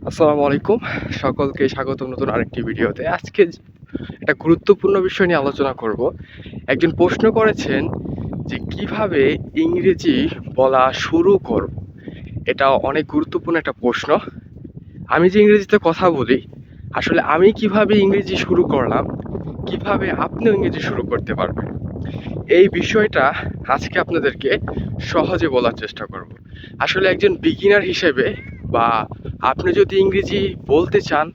আসসালামু আলাইকুম। সকলকে স্বাগতম নতুন আরেকটি ভিডিওতে। আজকে একটা গুরুত্বপূর্ণ বিষয় নিয়ে আলোচনা করব। একজন প্রশ্ন করেছেন যে কিভাবে ইংরেজি বলা শুরু করব। এটা অনেক গুরুত্বপূর্ণ একটা প্রশ্ন। আমি যে ইংরেজিতে কথা বলি, আসলে আমি কিভাবে ইংরেজি শুরু করলাম, কিভাবে আপনিও ইংরেজি শুরু করতে পারবেন, এই বিষয়টা আজকে আপনাদেরকে সহজে বলার চেষ্টা করব। আসলে একজন বিগিনার হিসেবে, বা আপনি যদি ইংরেজি বলতে চান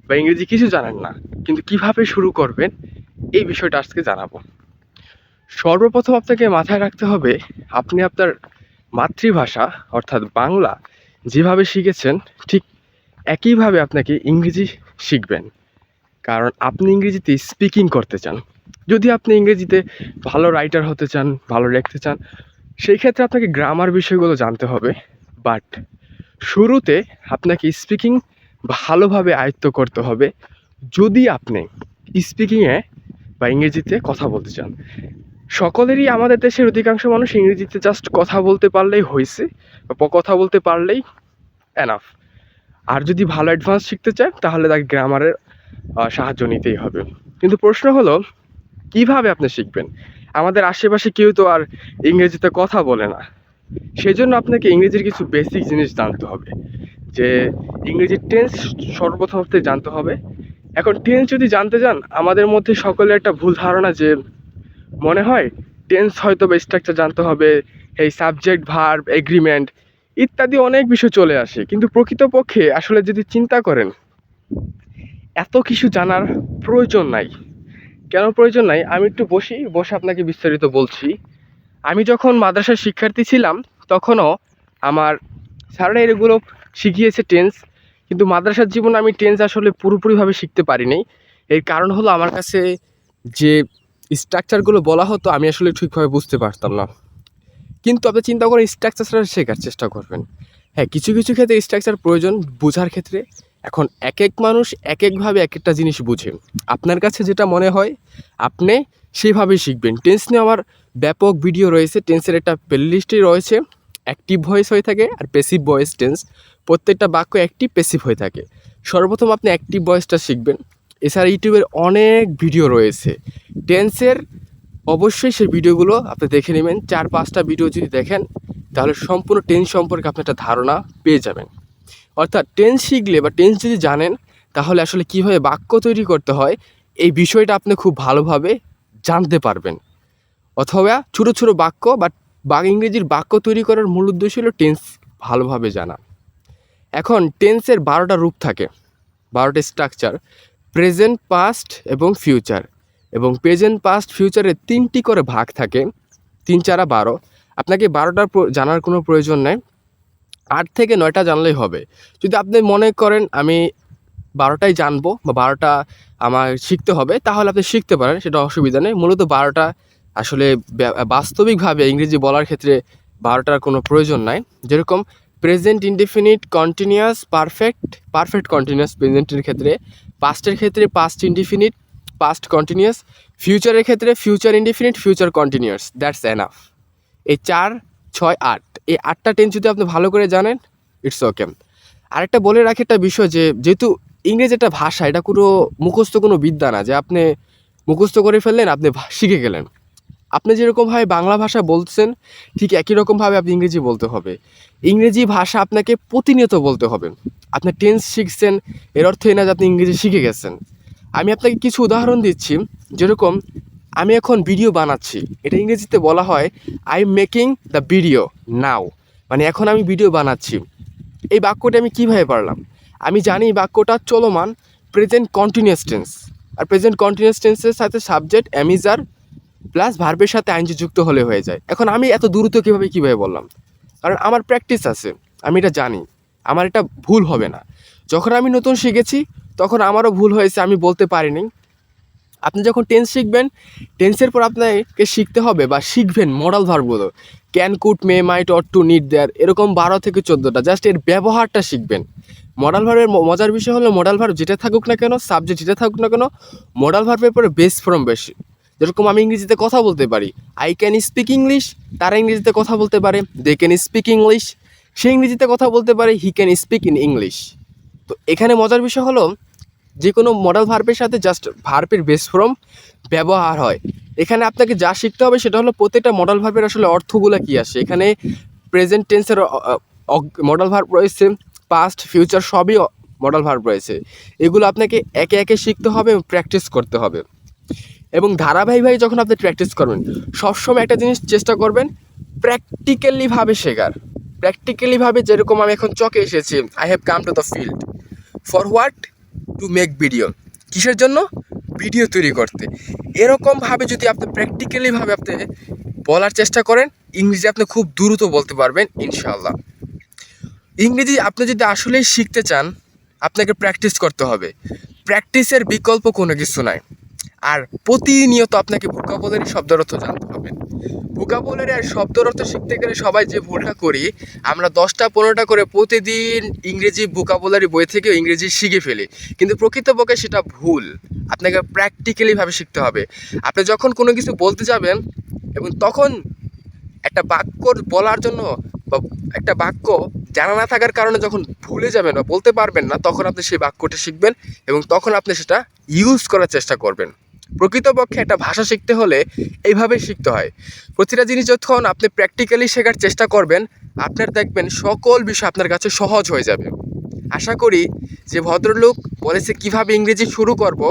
বা ইংরেজি কিছু জানেন না কিন্তু কিভাবে শুরু করবেন, এই বিষয়টা আজকে জানাবো। সর্বপ্রথম আপনাকে মাথায় রাখতে হবে, আপনি আপনার মাতৃভাষা অর্থাৎ বাংলা যেভাবে শিখেছেন ঠিক একইভাবে আপনাকে ইংরেজি শিখবেন। কারণ আপনি ইংরেজিতে স্পিকিং করতে চান। যদি আপনি ইংরেজিতে ভালো রাইটার হতে চান, ভালো লিখতে চান, সেই ক্ষেত্রে আপনাকে গ্রামার বিষয়গুলো জানতে হবে। বাট শুরুতে আপনাকে স্পিকিং ভালোভাবে আয়ত্ত করতে হবে যদি আপনি স্পিকিংয়ে বা ইংরেজিতে কথা বলতে চান। সকলেরই, আমাদের দেশের অধিকাংশ মানুষ ইংরেজিতে জাস্ট কথা বলতে পারলেই হয়েছে, বা কথা বলতে পারলেই এনাফ। আর যদি ভালো অ্যাডভান্স শিখতে চায় তাহলে তাকে গ্রামারের সাহায্য নিতেই হবে। কিন্তু প্রশ্ন হলো, কিভাবে আপনি শিখবেন? আমাদের আশেপাশে কেউ তো আর ইংরেজিতে কথা বলে না। সেজন্য আপনাকে ইংরেজির কিছু বেসিক জিনিস জানতে হবে। যে ইংরেজির টেন্স সর্বপ্রথম আপনাকে জানতে হবে। এখন টেন্স যদি জানতে যান, আমাদের মধ্যে সকলের একটা ভুল ধারণা যে মনে হয় টেন্স হয়তো বা স্ট্রাকচার জানতে হবে, এই সাবজেক্ট ভার্ব এগ্রিমেন্ট ইত্যাদি অনেক বিষয় চলে আসে। কিন্তু প্রকৃতপক্ষে আসলে যদি চিন্তা করেন, এত কিছু জানার প্রয়োজন নাই। কেন প্রয়োজন নাই, আমি একটু বসে আপনাকে বিস্তারিত বলছি। আমি যখন মাদ্রাসার শিক্ষার্থী ছিলাম, তখনও আমার স্যাররা এগুলো শিখিয়েছে টেন্স, কিন্তু মাদ্রাসার জীবনে আমি টেন্স আসলে পুরোপুরিভাবে শিখতে পারিনি। এর কারণ হলো, আমার কাছে যে স্ট্রাকচারগুলো বলা হতো আমি আসলে ঠিকভাবে বুঝতে পারতাম না। কিন্তু আপনি চিন্তা করেন, স্ট্রাকচারটা শেখার চেষ্টা করবেন। হ্যাঁ, কিছু কিছু ক্ষেত্রে স্ট্রাকচার প্রয়োজন বোঝার ক্ষেত্রে। এখন এক এক মানুষ এক একভাবে এক একটা জিনিস বুঝে। আপনার কাছে যেটা মনে হয় আপনি সেইভাবেই শিখবেন। টেন্স নিয়ে আমার ব্যাপক ভিডিও রয়েছে। টেন্সের একটা প্লেলিস্টই রয়েছে। অ্যাক্টিভ ভয়েস হয়ে থাকে আর প্যাসিভ ভয়েস টেন্স। প্রত্যেকটা বাক্য অ্যাক্টিভ প্যাসিভ হয়ে থাকে। সর্বপ্রথম আপনি অ্যাক্টিভ ভয়েসটা শিখবেন। এছাড়া ইউটিউবের অনেক ভিডিও রয়েছে টেন্সের। অবশ্যই সেই ভিডিওগুলো আপনি দেখে নেবেন। 4-5টা ভিডিও যদি দেখেন তাহলে সম্পূর্ণ টেন্স সম্পর্কে আপনি একটা ধারণা পেয়ে যাবেন। অর্থাৎ টেন্স শিখলে বা টেন্স যদি জানেন, তাহলে আসলে কীভাবে বাক্য তৈরি করতে হয় এই বিষয়টা আপনি খুব ভালোভাবে জানতে পারবেন। অথবা ছোটো ছোটো বাক্য বা ইংরেজির বাক্য তৈরি করার মূল উদ্দেশ্য হলো টেন্স ভালোভাবে জানা। এখন টেন্সের 12টা রূপ থাকে, 12টা স্ট্রাকচার: প্রেজেন্ট, পাস্ট এবং ফিউচার। এবং প্রেজেন্ট, পাস্ট, ফিউচারের 3টি করে ভাগ থাকে, 3-4-12। আপনাকে 12টা জানার কোনো প্রয়োজন নেই, 8 থেকে 9টা জানলেই হবে। যদি আপনি মনে করেন আমি 12টাই জানবো বা 12টা আমার শিখতে হবে, তাহলে আপনি শিখতে পারেন, সেটা অসুবিধা নেই। মূলত 12টা আসলে বাস্তবিকভাবে ইংরেজি বলার ক্ষেত্রে 12টার কোনো প্রয়োজন নাই। যেরকম present indefinite continuous perfect, perfect continuous প্রেজেন্টের ক্ষেত্রে, পাস্টের ক্ষেত্রে পাস্ট ইনডেফিনিট, পাস্ট কন্টিনিউয়াস, ফিউচারের ক্ষেত্রে future indefinite, future continuous. That's enough. এই 4, 6, 8, এই 8টা টেন্স যদি আপনি ভালো করে জানেন, ইটস ওকে। আরেকটা বলে রাখি একটা বিষয়, যেহেতু ইংরেজি একটা ভাষা, এটা কোনো মুখস্থ কোনো বিদ্যা না যে আপনি মুখস্থ করে ফেললেন আপনি শিখে গেলেন। আপনি যেরকমভাবে বাংলা ভাষা বলছেন ঠিক একই রকমভাবে আপনি ইংরেজি বলতে হবে। ইংরেজি ভাষা আপনাকে প্রতিনিয়ত বলতে হবে। আপনি টেন্স শিখছেন, এর অর্থ এই না যে আপনি ইংরেজি শিখে গেছেন। আমি আপনাকে কিছু উদাহরণ দিচ্ছি। যেরকম আমি এখন ভিডিও বানাচ্ছি, এটা ইংরেজিতে বলা হয় I am making the video now, মানে এখন আমি ভিডিও বানাচ্ছি। এই বাক্যটা আমি কীভাবে পারলাম? আমি জানি বাক্যটা চলমান প্রেজেন্ট কন্টিনিউয়াস টেন্স, আর প্রেজেন্ট কন্টিনিউয়াস টেন্সের সাথে সাবজেক্ট অ্যামিজার প্লাস ভার্বের সাথে আইনজি যুক্ত হলে হয়ে যায়। এখন আমি এত দ্রুত কীভাবে বললাম? কারণ আমার প্র্যাকটিস আছে, আমি এটা জানি, আমার এটা ভুল হবে না। যখন আমি নতুন শিখেছি তখন আমারও ভুল হয়েছে, আমি বলতে পারিনি। আপনি যখন টেন্স শিখবেন, টেন্সের পর আপনাকে শিখতে হবে বা শিখবেন মডাল ভার্বগুলো। Can, could, may, might, ought, to, need, dare, এরকম 12 থেকে 14টা। জাস্ট এর ব্যবহারটা শিখবেন। মডাল ভার্বের মজার বিষয় হলো, মডাল ভার্ব যেটা থাকুক না কেন, সাবজেক্ট যেটা থাকুক না কেন, মডাল ভার্বের পরে বেস ফর্ম বেশি। যেরকম আমি ইংরেজিতে কথা বলতে পারি, আই ক্যান স্পিক ইংলিশ, তারা ইংরেজিতে কথা বলতে পারে দে ক্যান স্পিক ইংলিশ, সে ইংরেজিতে কথা বলতে পারে he can speak in English. তো তো এখানে মজার বিষয় হলো যে কোনো মডেল ভার্বের সাথে জাস্ট ভার্বের বেস ফর্ম ব্যবহার হয়। এখানে আপনাকে যা শিখতে হবে সেটা হলো প্রত্যেকটা মডেল ভার্বের আসলে অর্থগুলো কী আসে। এখানে প্রেজেন্ট টেন্সের মডেল ভার্ব রয়েছে, পাস্ট ফিউচার সবই মডেল ভার্ব রয়েছে। এগুলো আপনাকে একে একে শিখতে হবে এবং প্র্যাকটিস করতে হবে। এবং ধারাবাহিকভাবে যখন আপনি প্র্যাকটিস করবেন সবসময় একটা জিনিস চেষ্টা করবেন প্র্যাকটিক্যালিভাবে শেখার। প্র্যাকটিক্যালিভাবে যেরকম আমি এখন চকে এসেছি, I have come to the field for what, to make video. কিসের জন্য? ভিডিও তৈরি করতে। এরকমভাবে যদি আপনি প্র্যাকটিক্যালিভাবে আপনি বলার চেষ্টা করেন, ইংরেজি আপনি খুব দ্রুত বলতে পারবেন ইনশাআল্লাহ। ইংরেজি আপনি যদি আসলেই শিখতে চান আপনাকে প্র্যাকটিস করতে হবে। প্র্যাকটিসের বিকল্প কোনো কিছু নাই। আর প্রতিনিয়ত আপনাকে ভোকাবুলারি শব্দের অর্থ জানতে হবে। ভোকাবুলারি আর শব্দের অর্থ শিখতে গেলে সবাই যে ভুলটা করি, আমরা 10টা-15টা করে প্রতিদিন ইংরেজি ভোকাবুলারি বই থেকে ইংরেজি শিখে ফেলি, কিন্তু প্রকৃতপক্ষে সেটা ভুল। আপনাকে প্র্যাকটিক্যালিভাবে শিখতে হবে। আপনি যখন কোনো কিছু বলতে যাবেন এবং তখন একটা বাক্য বলার জন্য বা একটা বাক্য জানা না থাকার কারণে যখন ভুলে যাবেন বা বলতে পারবেন না, তখন আপনি সেই বাক্যটা শিখবেন এবং তখন আপনি সেটা ইউজ করার চেষ্টা করবেন। প্রকৃতপক্ষে একটা ভাষা শিখতে হলে এইভাবেই শিখতে হয়। প্রতিটা জিনিস যখন আপনি প্র্যাকটিক্যালি শেখার চেষ্টা করবেন, আপনার দেখবেন সকল বিষয় আপনার কাছে সহজ হয়ে যাবে। আশা করি যে ভদ্রলোক বলেছে কিভাবে ইংরেজি শুরু করব,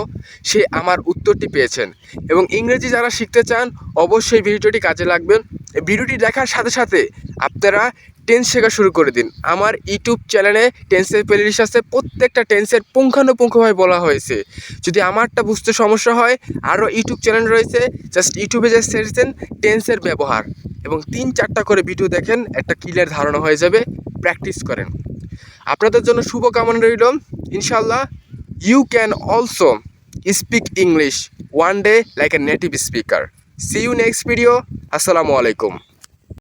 সে আমার উত্তরটি পেয়েছেন। এবং ইংরেজি যারা শিখতে চান অবশ্যই ভিডিওটি কাজে লাগবে। এই ভিডিওটি দেখার সাথে সাথে আপনারা টেন্স শেখা শুরু করে দিন। আমার ইউটিউব চ্যানেলে টেন্সের প্লেলিস্ট আছে, প্রত্যেকটা টেন্সের পুঙ্খানুপুঙ্খভাবে বলা হয়েছে। যদি আমারটা বুঝতে সমস্যা হয়, আরও ইউটিউব চ্যানেল রয়েছে, জাস্ট ইউটিউবে যে সেরছেন টেন্সের ব্যবহার এবং 3-4টা করে ভিডিও দেখেন, একটা ক্লিয়ার ধারণা হয়ে যাবে। প্র্যাকটিস করেন। আপনাদের জন্য শুভকামনা রইল। ইনশাল্লাহ you can also speak English one day like a native speaker. See you next video. আসসালামু আলাইকুম।